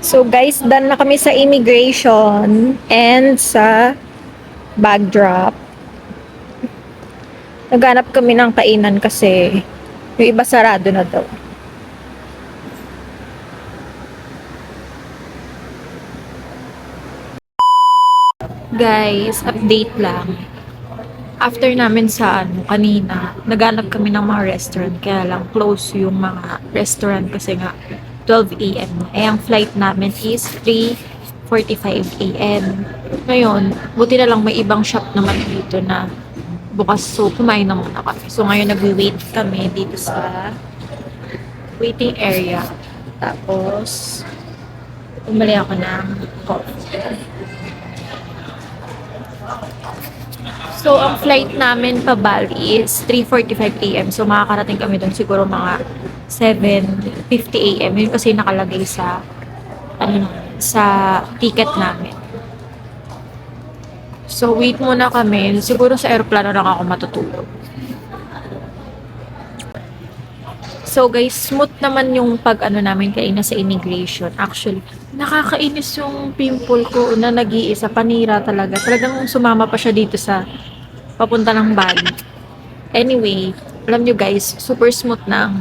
So guys, done na kami sa immigration and sa bag drop. Naghanap kami ng kainan kasi yung iba sarado na daw. Guys, update lang. After namin sa kanina, naghanap kami ng mga restaurant. Kaya lang close yung mga restaurant kasi nga 12 a.m. Eh, ang flight namin is 3:45 a.m. Ngayon, buti na lang may ibang shop naman dito na bukas. So, kumain na muna kami. So, ngayon nagwi-wait kami dito sa waiting area. Tapos, bumili ako ng coffee. So, ang flight namin pa Bali is 3:45 a.m. So, makakarating kami doon siguro mga 7:50 a.m. Yun kasi nakalagay sa sa ticket namin. So, wait muna kami. Siguro sa aeroplano lang ako matutulog. So guys, smooth naman yung namin kaina sa immigration. Actually, nakakainis yung pimple ko na nag-iisa. Panira talaga. Talagang sumama pa siya dito sa papunta ng Bali. Anyway, alam nyo guys, super smooth na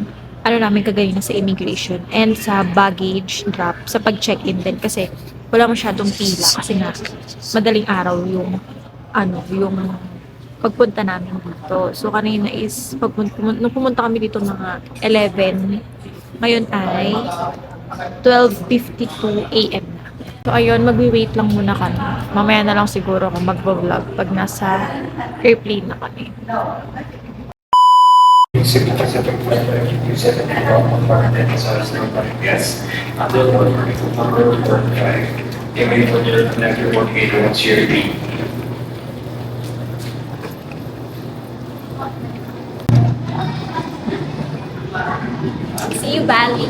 namin kagaya sa immigration and sa baggage drop, sa pag-check-in din kasi wala masyadong pila kasi nga madaling araw yung yung pagpunta namin dito. So, kanina is, nung pumunta kami dito mga 11, ngayon ay 12:52 a.m. na. So, ayun, magwi-wait lang muna kami. Mamaya na lang siguro ako mag-vlog pag nasa airplane na kami. Yes. Until 1:45. Get ready for your network once you're ready. See you, Bali!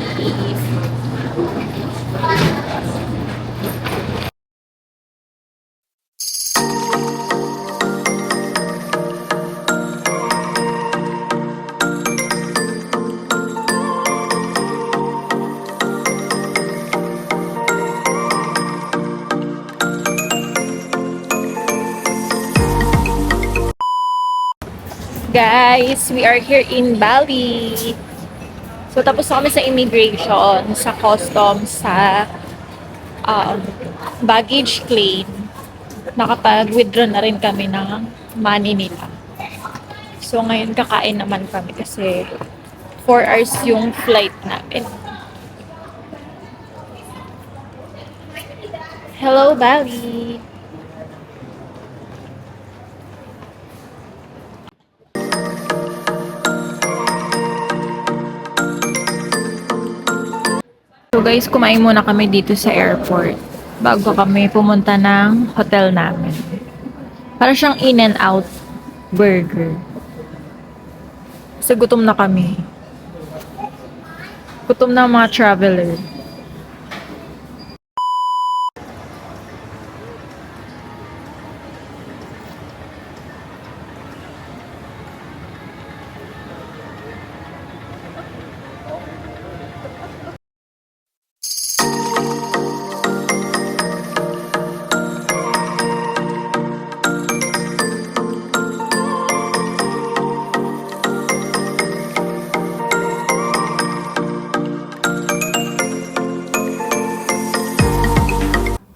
Guys, we are here in Bali. So, tapos na kami sa immigration, sa customs, sa baggage claim. Nakapag-withdraw na rin kami ng money nila. So, ngayon kakain naman kami kasi 4 hours yung flight namin. Hello, Bali! So guys, kumain muna kami dito sa airport bago kami pumunta ng hotel namin. Para siyang in and out burger. Kasi gutom na kami. Gutom na ang mga traveler.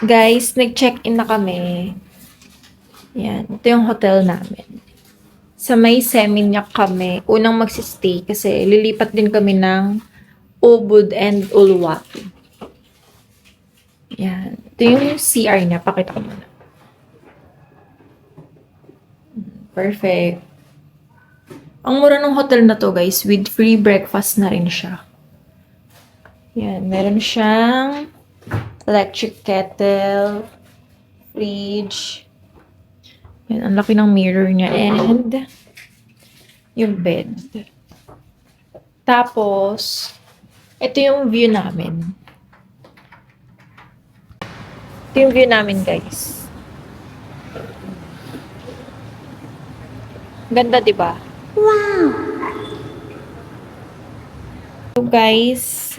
Guys, nag-check-in na kami. Yan, ito yung hotel namin. Sa may Seminyak kami, unang magsistay kasi lilipat din kami ng Ubud and Uluwatu. Yan. Ito yung CR niya. Pakita ko muna. Perfect. Ang mura ng hotel na to guys, with free breakfast na rin siya. Yan, meron siyang electric kettle, fridge. Yan, ang laki ng mirror niya. And yung bed. Tapos, ito yung view namin. Ito yung view namin, guys. Ganda, di ba? Wow! So, guys,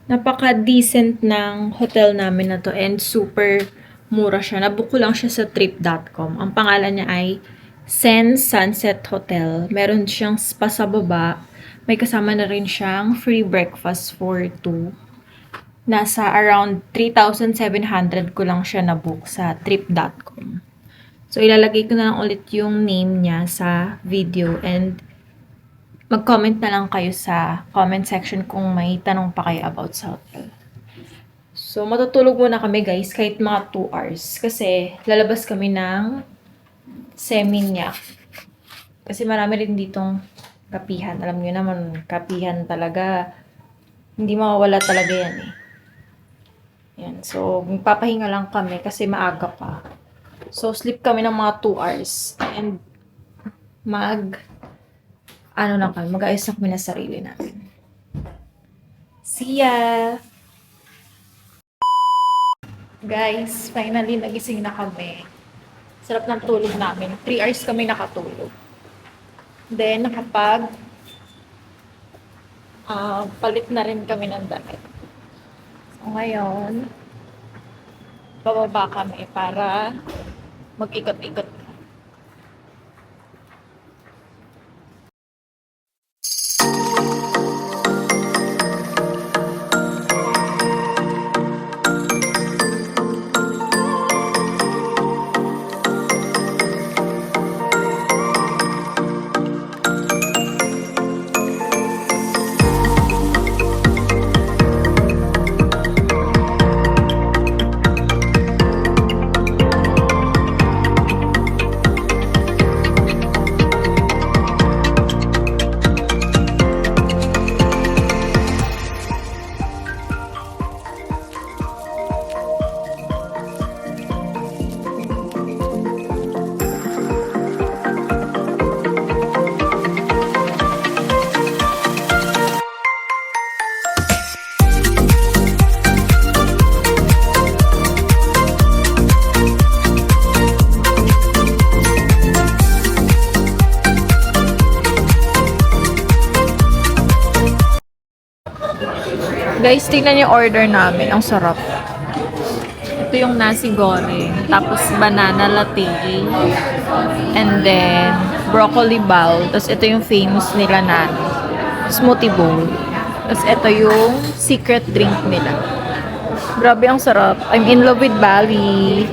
Napaka-decent ng hotel namin na to and super mura siya. Nabook ko lang siya sa trip.com. Ang pangalan niya ay Sen Sunset Hotel. Meron siyang spa sa baba. May kasama na rin siyang free breakfast for two. Nasa around 3,700 ko lang siya nabook sa trip.com. So, ilalagay ko na lang ulit yung name niya sa video and mag-comment na lang kayo sa comment section kung may tanong pa kayo about sa hotel. So, matutulog muna kami guys kahit mga 2 hours kasi lalabas kami ng Seminyak. Kasi marami rin ditong kapihan. Alam niyo naman, kapihan talaga. Hindi mawawala talaga yan eh. Yan. So, magpapahinga lang kami kasi maaga pa. So, sleep kami ng mga 2 hours. And mag-ayos na kami na sarili natin. See ya! Guys, finally nagising na kami. Sarap ng tulog namin. 3 hours kami nakatulog. Then, palit na rin kami ng damit. So, ngayon, bababa kami para mag-ikot-ikot. Guys, tingnan yung order namin. Ang sarap. Ito yung nasi goreng. Tapos banana latte. And then, broccoli bowl. Tapos ito yung famous nila na smoothie bowl. Tapos ito yung secret drink nila. Grabe, ang sarap. I'm in love with Bali.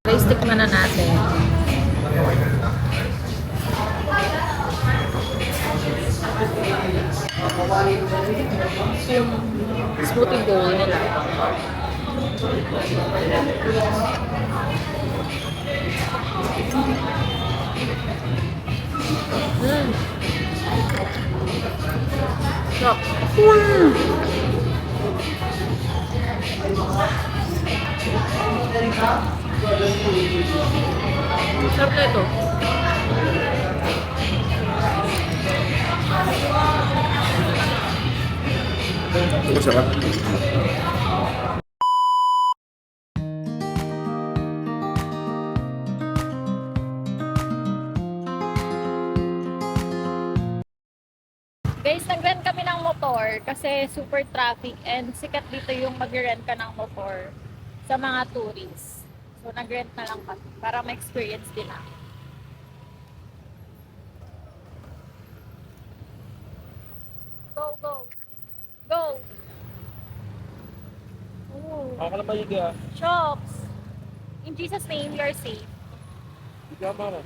Guys, tikman na natin. Yung smoothie bowl nila. Sarap. Sarap na ito. Masarap. Guys, nag-rent kami ng motor kasi super traffic and sikat dito yung mag-rent ka ng motor sa mga tourists. So, nag-rent na lang kami para ma-experience din namin. Go, go! Go! Ooh. Ako na mahiga. Shocks! In Jesus' name, you are safe. Higa mo na.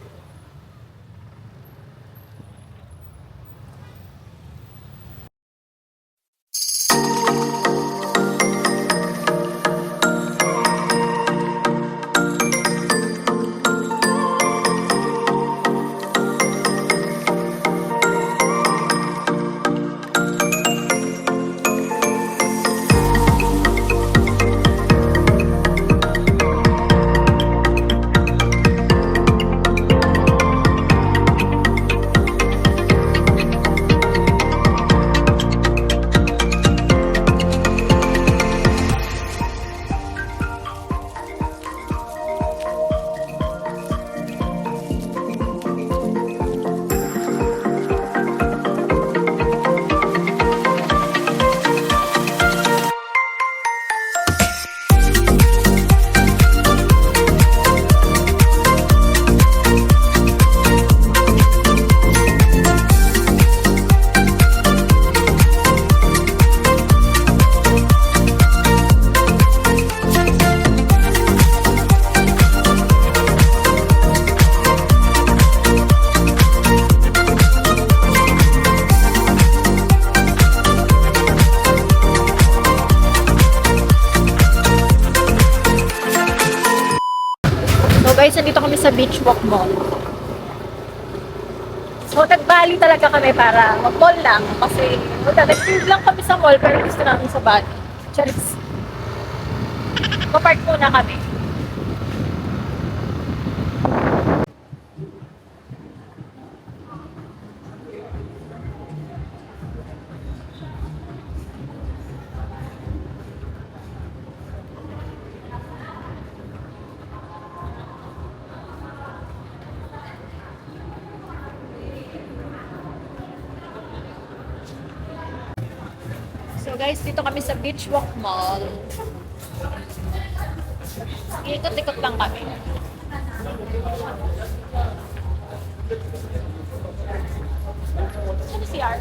guys, nandito kami sa Beach Walk Mall. So, nag-Bali talaga kami para mag-mall lang. Kasi, nag-trip lang kami sa mall pero gusto namin sa Bali. Charis. Papark muna kami. So guys, dito kami sa Beach Walk Mall. Ikot-ikot lang kami. Ano CR?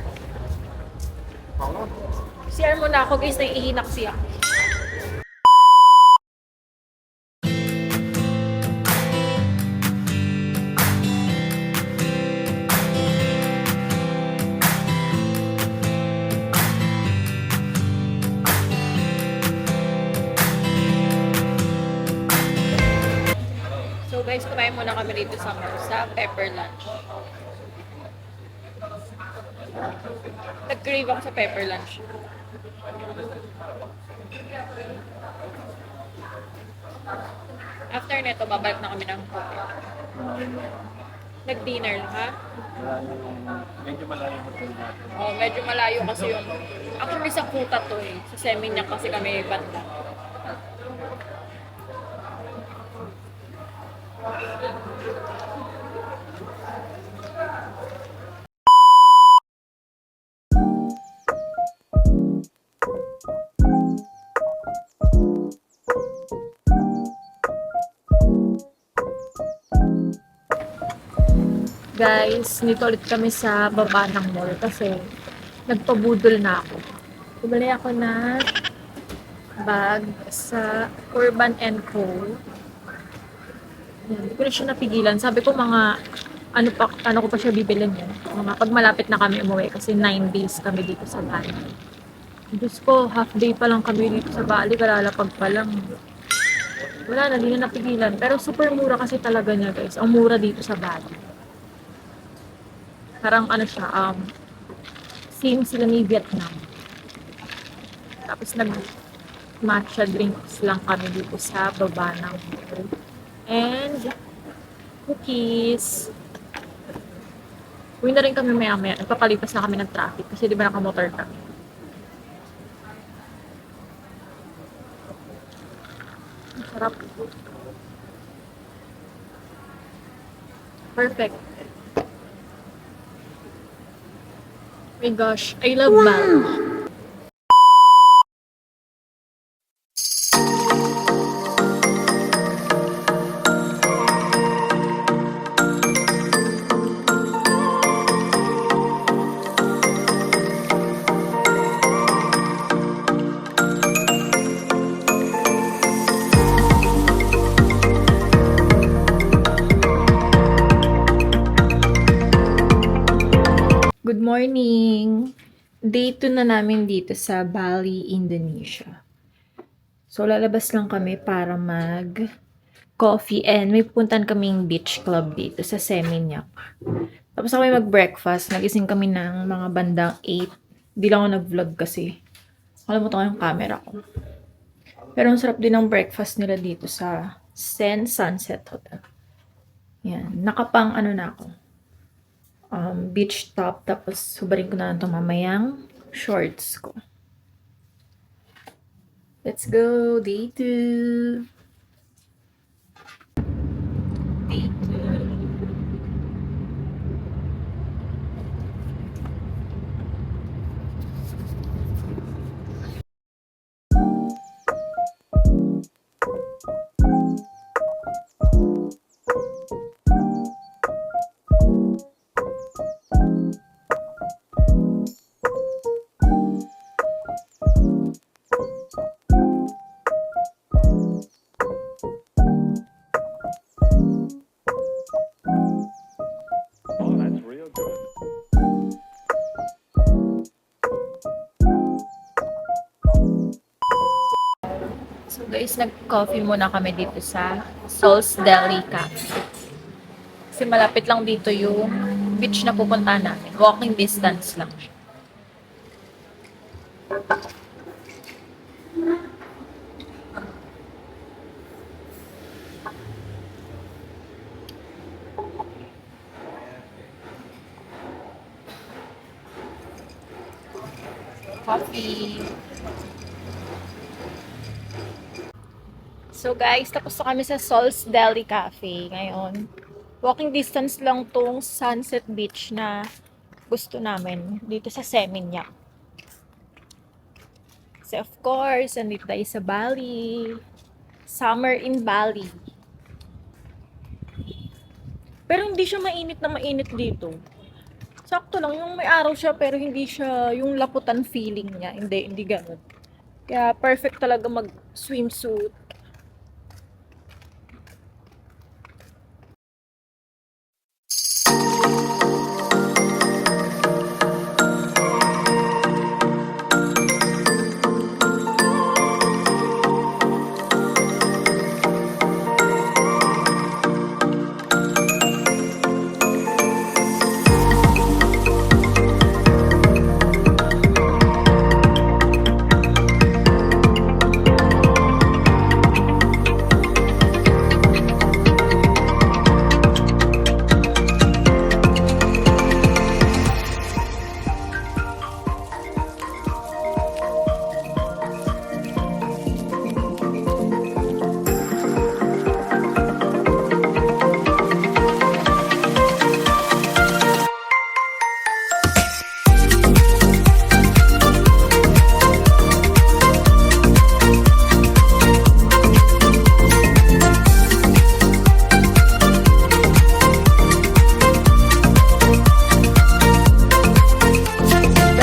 CR muna ako guys, naiihinak siya. So guys, kumain muna kami dito sa Pepper Lunch. Nag-crave ako sa Pepper Lunch. After neto, babalik na kami ng hotel. Nag-dinner lang, ha? Medyo malayo yung hotel natin. Oh, medyo malayo kasi yung... Actually, sa Kuta to eh. Sa Seminyak kasi kami banda. Guys, dito ulit kami sa baba ng mall kasi nagpabudol na ako. Bumili ako ng bag sa Urban & Co. Yan, hindi ko na siya napigilan. Sabi ko ano ko pa siya bibilin yan. Mga pag malapit na kami umuwi kasi 9 days kami dito sa Bali. Diyos ko, half day pa lang kami dito sa Bali, kalalapag pa lang. Wala na, hindi na napigilan. Pero super mura kasi talaga niya guys. Ang mura dito sa Bali. Parang ano siya, same sila ni Vietnam. Tapos nag-matcha drinks lang kami dito sa baba ng mall. And cookies. Uwi na rin kami maya-maya. Nagpapalipas na kami ng traffic kasi di ba nakamotor kami. Ang sarap. Perfect. Oh my gosh, I love Bali. Good morning! Day 2 na namin dito sa Bali, Indonesia. So, lalabas lang kami para mag-coffee and may pupuntan kaming beach club dito sa Seminyak. Tapos kami mag-breakfast. Nagising kami ng mga bandang 8. Di lang ako nag-vlog kasi. Kalimutan ko yung camera ko. Pero ang sarap din ng breakfast nila dito sa Sen Sunset Hotel. Yan. Nakapang na ako. Beach top, tapos subarin ko na lang itong mamayang shorts ko. Let's go! Day 2! Day 2. Guys, nag-coffee muna kami dito sa Sol's Deli Cafe. Kasi malapit lang dito yung beach na pupuntahan namin. Walking distance lang siya. Coffee. So guys, tapos na kami sa Sol's Deli Cafe ngayon. Walking distance lang tong Sunset Beach na gusto namin dito sa Seminyak. Kasi of course, andito tayo sa Bali. Summer in Bali. Pero hindi siya mainit na mainit dito. Sakto lang, yung may araw siya pero hindi siya yung laputan feeling niya. Hindi ganun. Kaya perfect talaga mag swimsuit.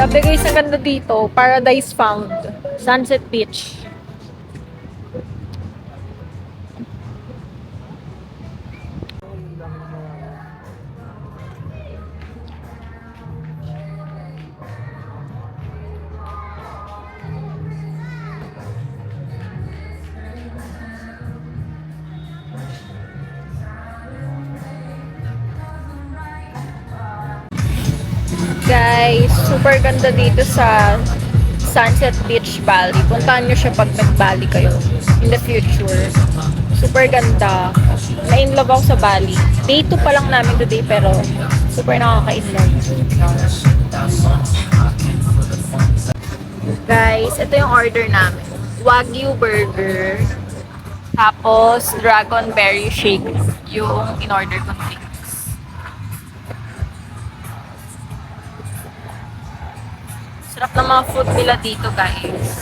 Grabe guys, ang ganda dito. Paradise found. Sunset Beach. Guys, super ganda dito sa Sunset Beach Bali. Puntahan nyo siya pag nag-Bali kayo in the future. Super ganda. Na-inlove ako sa Bali. Day 2 pa lang namin today pero super nakaka-inlove. Guys, ito yung order namin. Wagyu burger. Tapos, dragon berry shake. Yung in-order ko drinks. Sarap ng mga food nila dito, guys.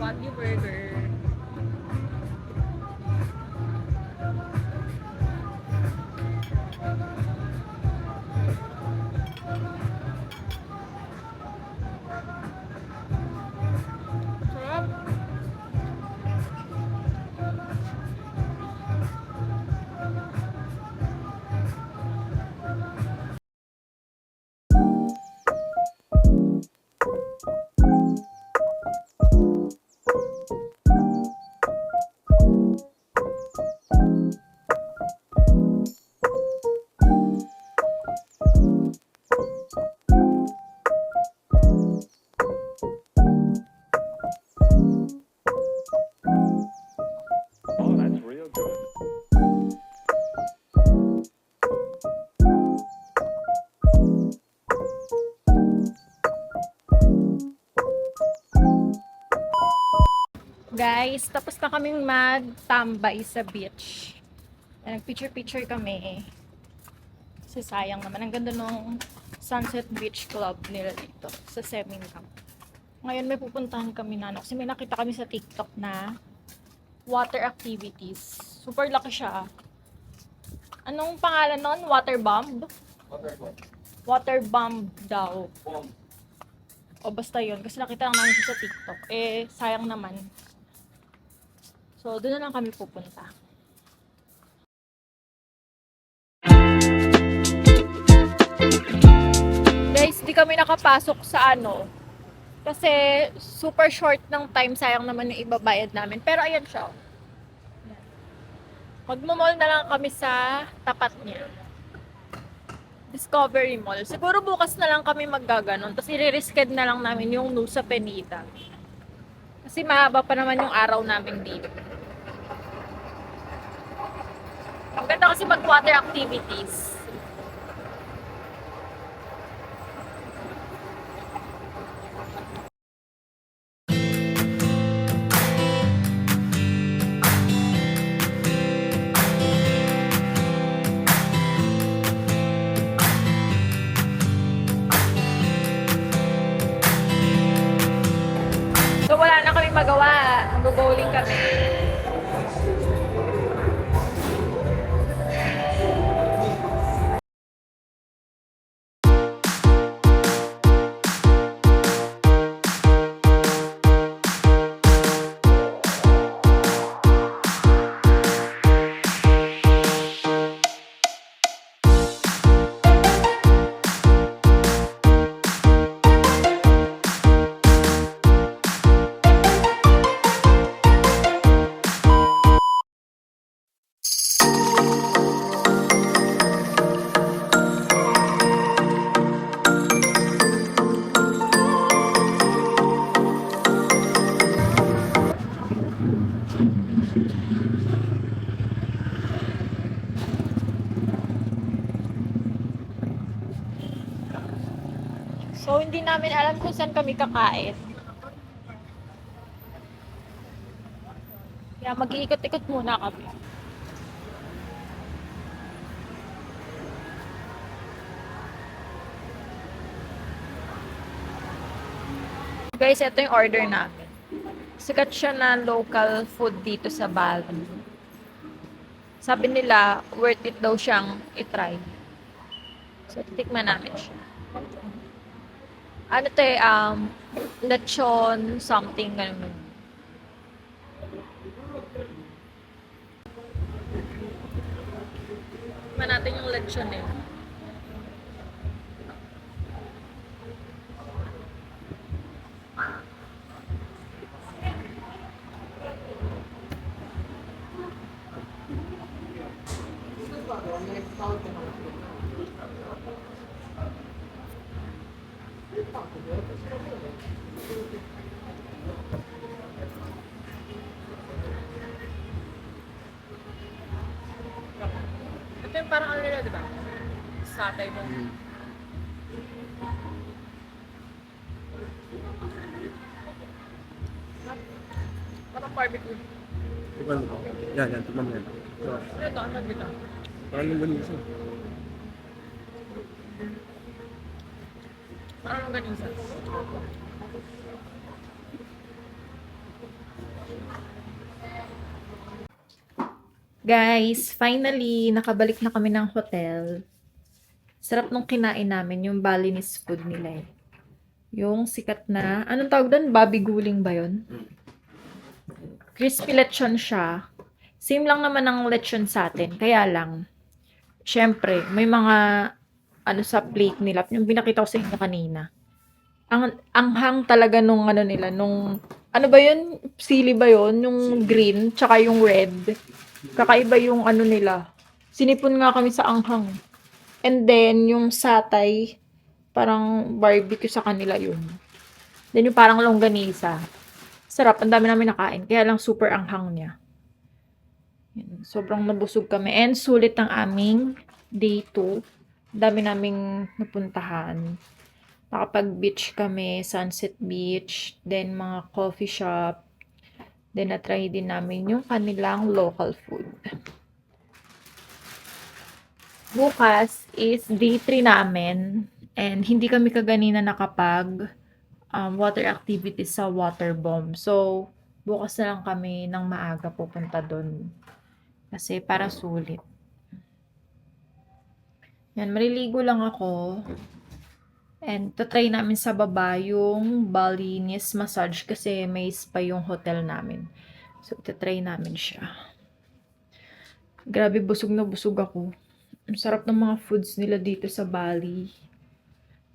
Wagyu burger. Sarap. Oh, that's real good. Guys, tapos na kaming magtambay sa beach. Nag-picture-picture kami. Kasi sayang naman. Ang ganda ng Sunset Beach Club nila dito sa Seminyak. Ngayon may pupuntahan kami na kasi may nakita kami sa TikTok na water activities. Super laki siya. Anong pangalan nun? Water bomb? Water bomb daw. O basta yun. Kasi nakita lang namin siya sa TikTok. Eh, sayang naman. So, doon na lang kami pupunta. Guys, di kami nakapasok sa ano. Kasi super short ng time. Sayang naman yung ibabayad namin. Pero ayan siya. Magmamall na lang kami sa tapat niya. Discovery Mall. Siguro bukas na lang kami maggaganon. Tapos i-risked na lang namin yung Nusa Penida. Kasi mahaba pa naman yung araw namin dito. Ang ganda kasi mag-water activities. So wala na kami magawa. Mag-bowling kami. So hindi namin alam kung saan kami kakain. Kaya mag-iikot-ikot muna kami. Guys, ito yung order namin. Sikat siya na local food dito sa Bali. Sabi nila, worth it daw siyang itry. So, titikman namin siya. Ano to eh, lechon something, ganun. Tikman natin yung lechon eh. Ito yung parang ano nila, di ba? Satay mo. Parang barbecue. Tikman mo. Yan, tikman mo yan. Ito, ano dito? Parang yung ganisa. Parang ganisa. Guys, finally, nakabalik na kami ng hotel. Sarap nung kinain namin, yung Balinese food nila eh. Yung sikat na, anong tawag doon? Babi guling ba yun? Crispy lechon siya. Same lang naman ang lechon sa atin. Kaya lang, syempre, may mga ano sa plate nila. Yung binakita ko sa inyo kanina. Ang anghang talaga nung ano nila, nung ano ba yun? Sili ba yun? Yung green, tsaka yung red. Kakaiba yung ano nila. Sinipon nga kami sa anghang. And then, yung satay, parang barbecue sa kanila yun. Then, yung parang longganisa. Sarap, ang dami namin nakain. Kaya lang super anghang niya. Yan, sobrang nabusog kami. And sulit ang aming day 2. Dami naming napuntahan. Nakapag-beach kami, Sunset Beach, then mga coffee shop. Then na-try din namin yung kanilang local food. Bukas is day 3 namin and hindi kami kaganina nakapag water activities sa water bomb. So, bukas na lang kami ng maaga pupunta doon. Kasi para sulit. Yan, maliligo lang ako. And tatry namin sa baba yung Balinese massage kasi may spa yung hotel namin. So, tatry namin siya. Grabe, busog na busog ako. Ang sarap ng mga foods nila dito sa Bali.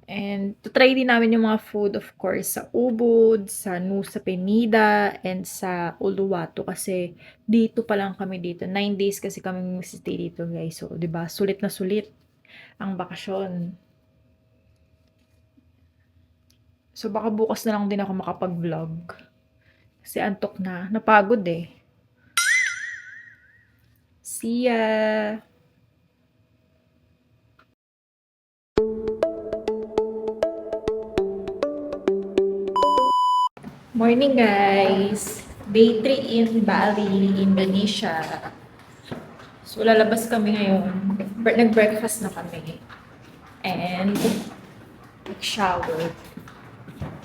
And tatry din namin yung mga food, of course, sa Ubud, sa Nusa Penida, and sa Uluwatu. Kasi dito pa lang kami dito. 9 days kasi kami stay dito, guys. So, 'di ba? Sulit na sulit ang bakasyon. So, baka bukas na lang din ako makapag-vlog. Kasi antok na. Napagod eh. See ya! Morning, guys! Day 3 in Bali, Indonesia. So, lalabas kami ngayon. Nag-breakfast na kami. And, nag-shower.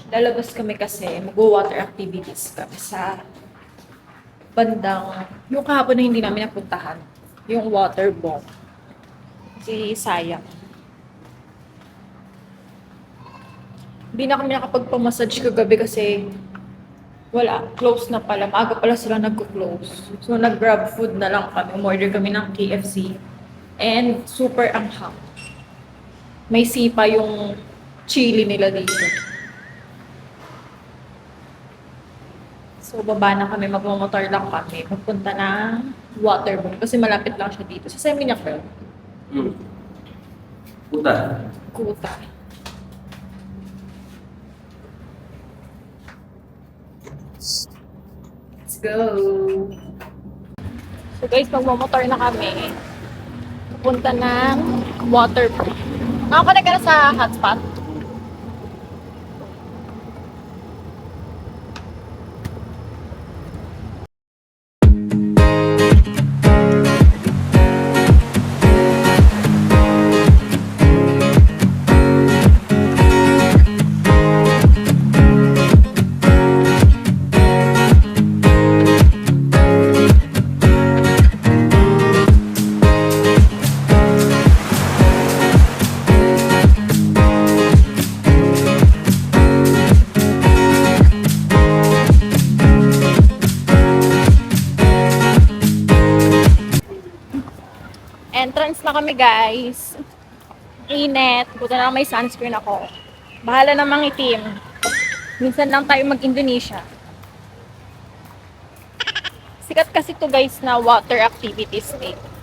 Lalabas kami kasi mag-water activities kami sa bandang, yung kahapon na hindi namin napuntahan, yung water bomb. Kasi sayang. Hindi na kami nakapagpamassage kagabi kasi wala, close na pala. Maaga pala sila nagko-close. So, nag-grab food na lang kami. Umorder kami ng KFC. And super anghang. May sipa yung chili nila dito. So, baba na kami. Magmamotor lang kami. Magpunta ng Waterboom. Kasi malapit lang siya dito. Sa Seminyak ba? Puta. Kuta. Let's go! So guys, magmamotor na kami. Pupunta ng Waterboom. Nakakonect ka na sa hotspot? Entrance na kami, guys. Init. Buta na lang may sunscreen ako. Bahala namang itim. Minsan lang tayo mag-Indonesia. Sikat kasi to guys na water activities dito.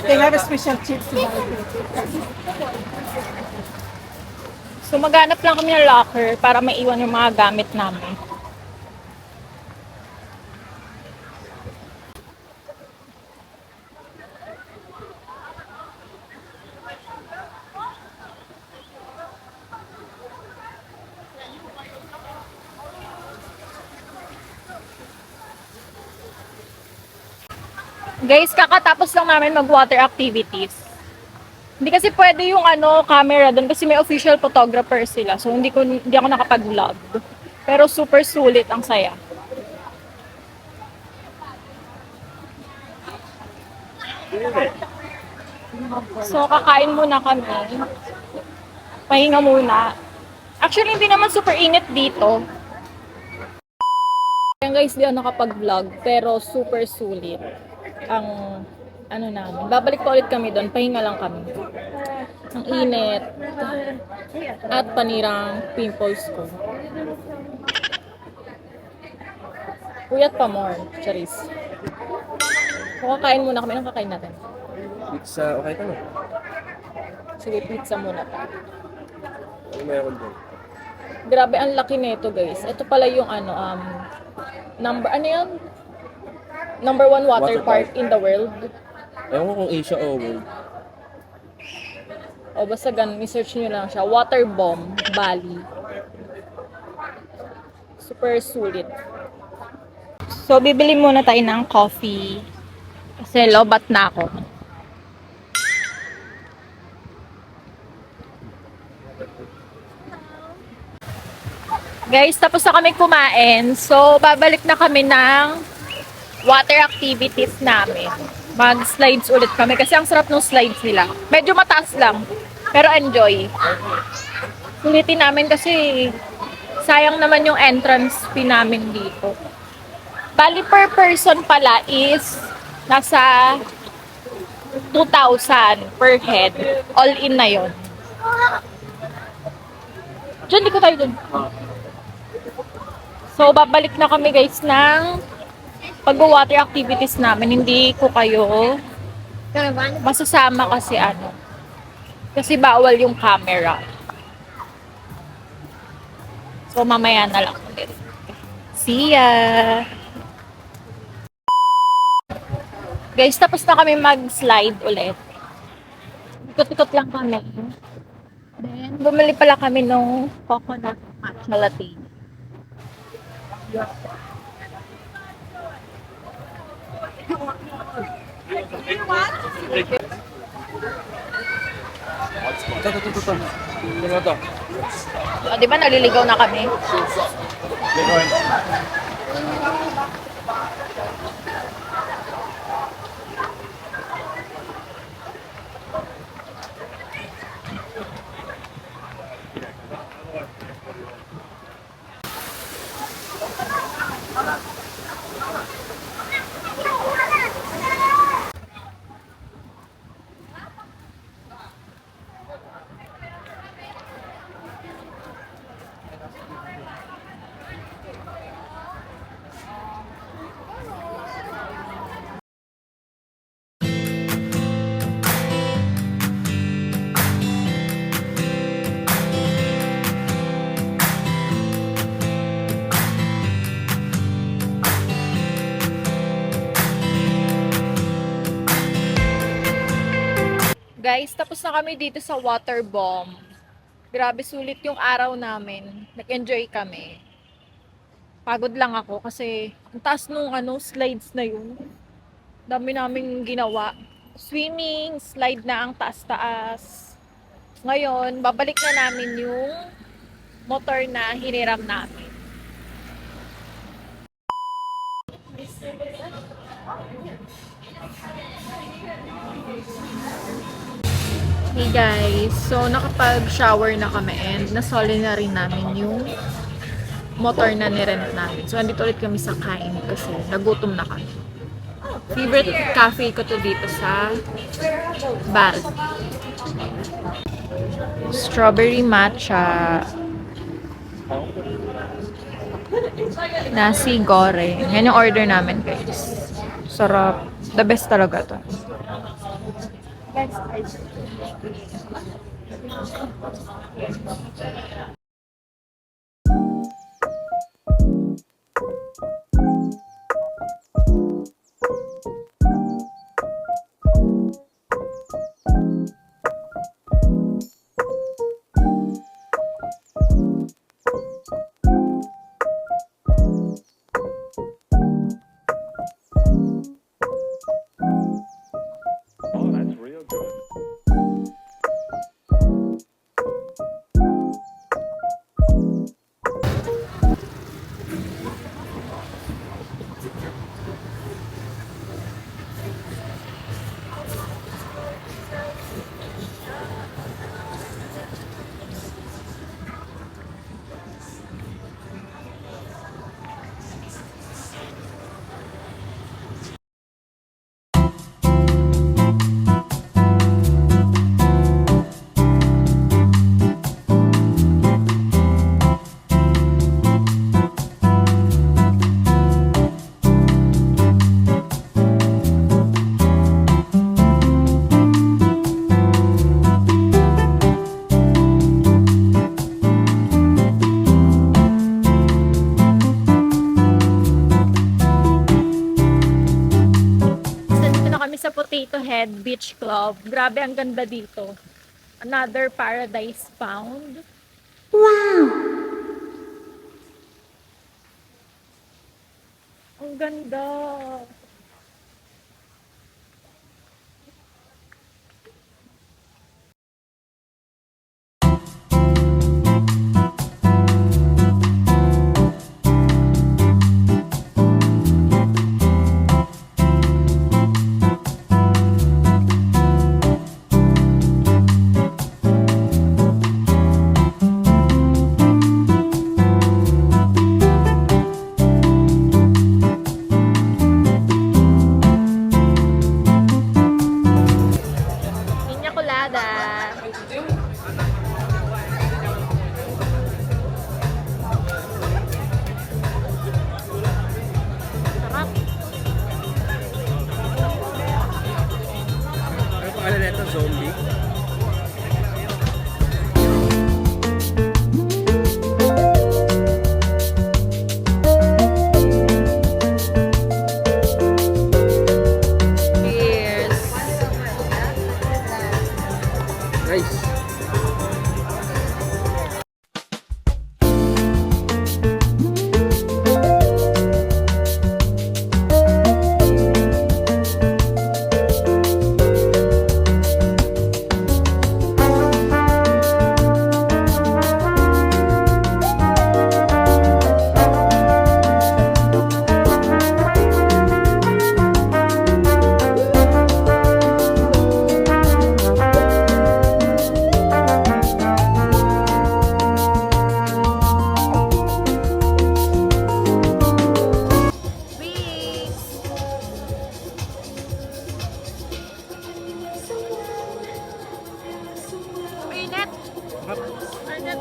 They have a special chips. So, maghanap lang kami ng locker para maiwan yung mga gamit namin. Guys, kakatapos lang namin mag-water activities. Hindi kasi pwede yung camera doon kasi may official photographer sila. So hindi ako nakapag-vlog. Pero super sulit ang saya. So kakain muna kami. Pahinga muna. Actually hindi naman super init dito. Kaya guys, di ako nakapag-vlog pero super sulit ang namin. Babalik pa ulit kami doon. Pahinga lang kami. Ang init. At panirang pimples ko. Puyat pa more. Charis. So, kakain muna kami. Anong kakain natin? Pizza, okay ka na? Sige, pizza muna pa. Ano meron doon? Grabe, ang laki nito guys. Ito pala yung yan? Number 1 water Water park park. in the world. Ewan ko kung Asia o world. O basta ganun, i-search nyo lang siya. Water Bomb, Bali. Super sulit. So, bibili muna tayo ng coffee. Kasi lobat na ako. Guys, tapos na kami kumain. So, babalik na kami ng water activities namin. Mag-slides ulit kami kasi ang sarap ng slides nila. Medyo mataas lang, pero enjoy. Ulitin namin kasi sayang naman yung entrance fee namin dito. Bali per person pala is nasa 2,000 per head. All in na yun. Diyan, di ko tayo dun. So, babalik na kami guys ng pag-water activities namin. Hindi ko kayo masasama kasi kasi bawal yung camera. So, mamaya na lang ulit. See ya! Guys, tapos na kami mag-slide ulit. Ikot-ikot lang kami. Then, bumili pala kami ng coconut matcha latte. Ito. Ano to? O, di ba naliligaw na kami? Guys, tapos na kami dito sa water bomb. Grabe, sulit yung araw namin. Nag-enjoy kami. Pagod lang ako kasi ang taas nung slides na yun. Dami naming ginawa. Swimming, slide na ang taas-taas. Ngayon, babalik na namin yung motor na hiniram namin. Hey guys, so nakapag-shower na kami and nasoli na rin namin yung motor na nirent namin. So andito ulit kami sa kain kasi nagutom na kami. Favorite cafe ko to dito sa Bali. Strawberry matcha. Nasi goreng. Yan yung order namin guys. Sarap. The best talaga to. Oh, that's real good. Potato Head Beach Club. Grabe, ang ganda dito. Another paradise found. Ang ganda. Piña colada. Sarap. Ano pangalan nito? Zombie? Cheers. Nice. Wings. Mainit. Mainit.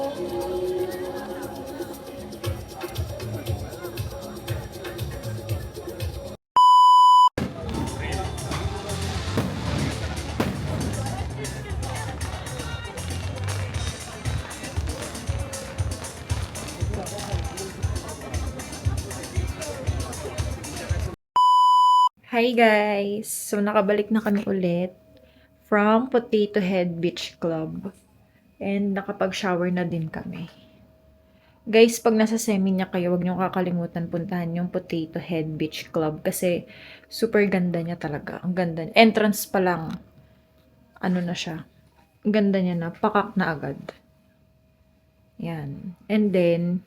Hi guys! So nakabalik na kami ulit from Potato Head Beach Club. And nakapag-shower na din kami. Guys, pag nasa Seminyak kayo, huwag niyong kakalimutan puntahan yung Potato Head Beach Club kasi super ganda niya talaga. Ang ganda niya. Entrance pa lang. Ano na siya. Ang ganda niya na. Pakak na agad. Yan. And then,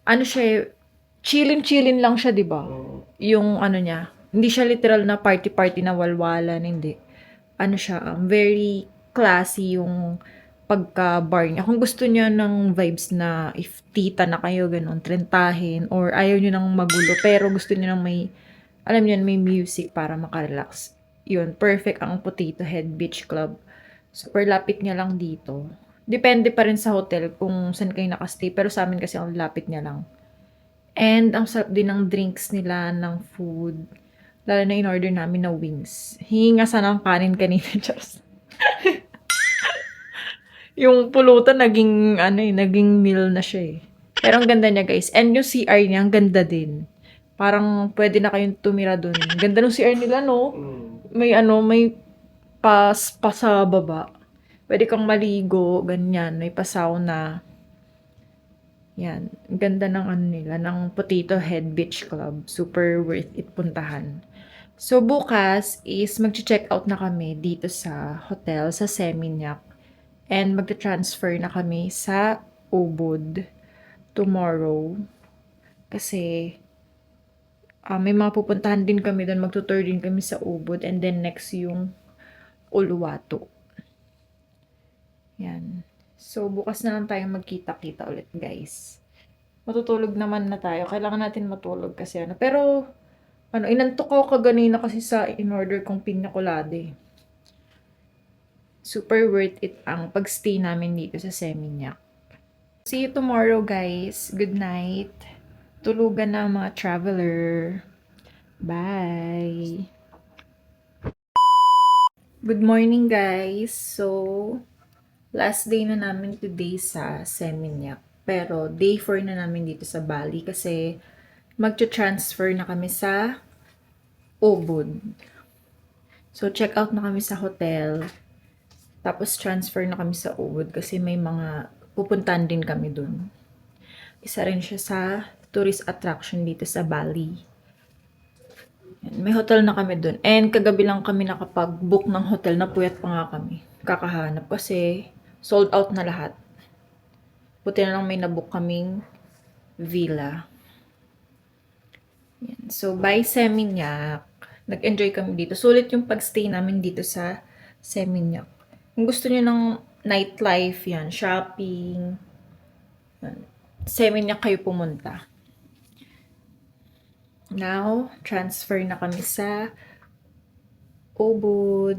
ano siya, chillin-chillin lang siya, di ba? Yung ano niya. Hindi siya literal na party-party na walwalan, hindi. Ano siya, very classy yung pagka-bar niya. Kung gusto niyo ng vibes na if tita na kayo, ganun, trentahin, or ayaw niyo nang magulo, pero gusto niyo nang may, alam niyo, may music para makarelax. Yun, perfect ang Potato Head Beach Club. Super lapit niya lang dito. Depende pa rin sa hotel kung saan kayo nakastay, pero sa amin kasi ang lapit niya lang. And ang sarap din ng drinks nila, ng food. Lalo na in-order namin na wings. Hingi nga sana ng kanin kanina, Diyos. Yung pulutan, naging, naging meal na siya eh. Pero ang ganda niya, guys. And yung CR niya, ang ganda din. Parang pwede na kayong tumira dun. Ganda ng CR nila, no? May may pa sa baba. Pwede kang maligo, ganyan. May pa-sauna. Yan. Ang ganda ng nila, ng Potato Head Beach Club. Super worth it puntahan. So, bukas is mag-check out na kami dito sa hotel, sa Seminyak. And magta-transfer na kami sa Ubud tomorrow. Kasi, may mga pupuntahan din kami doon. Magtutour din kami sa Ubud. And then next yung Uluwatu. Yan. So, bukas na lang tayo magkita-kita ulit, guys. Matutulog naman na tayo. Kailangan natin matulog kasi Pero, inantok ako kaganina kasi sa in-order kong piña colada eh. Super worth it ang pagstay namin dito sa Seminyak. See you tomorrow, guys. Good night. Tulugan na mga traveler. Bye! Good morning, guys. So, last day na namin today sa Seminyak. Pero, day 4 na namin dito sa Bali kasi magta-transfer na kami sa Ubud. So, check out na kami sa hotel. Tapos, transfer na kami sa Ubud kasi may mga pupuntahan din kami dun. Isa rin siya sa tourist attraction dito sa Bali. Yan, may hotel na kami dun. And kagabi lang kami nakapag-book ng hotel na puyat pa nga kami. Kakahanap kasi sold out na lahat. Buti na lang may nabook kaming villa. Yan. So, by Seminyak, nag-enjoy kami dito. Sulit yung pagstay namin dito sa Seminyak. Kung gusto niyo ng nightlife, yan, shopping, yan, Seminyak kayo pumunta. Now, transfer na kami sa Ubud.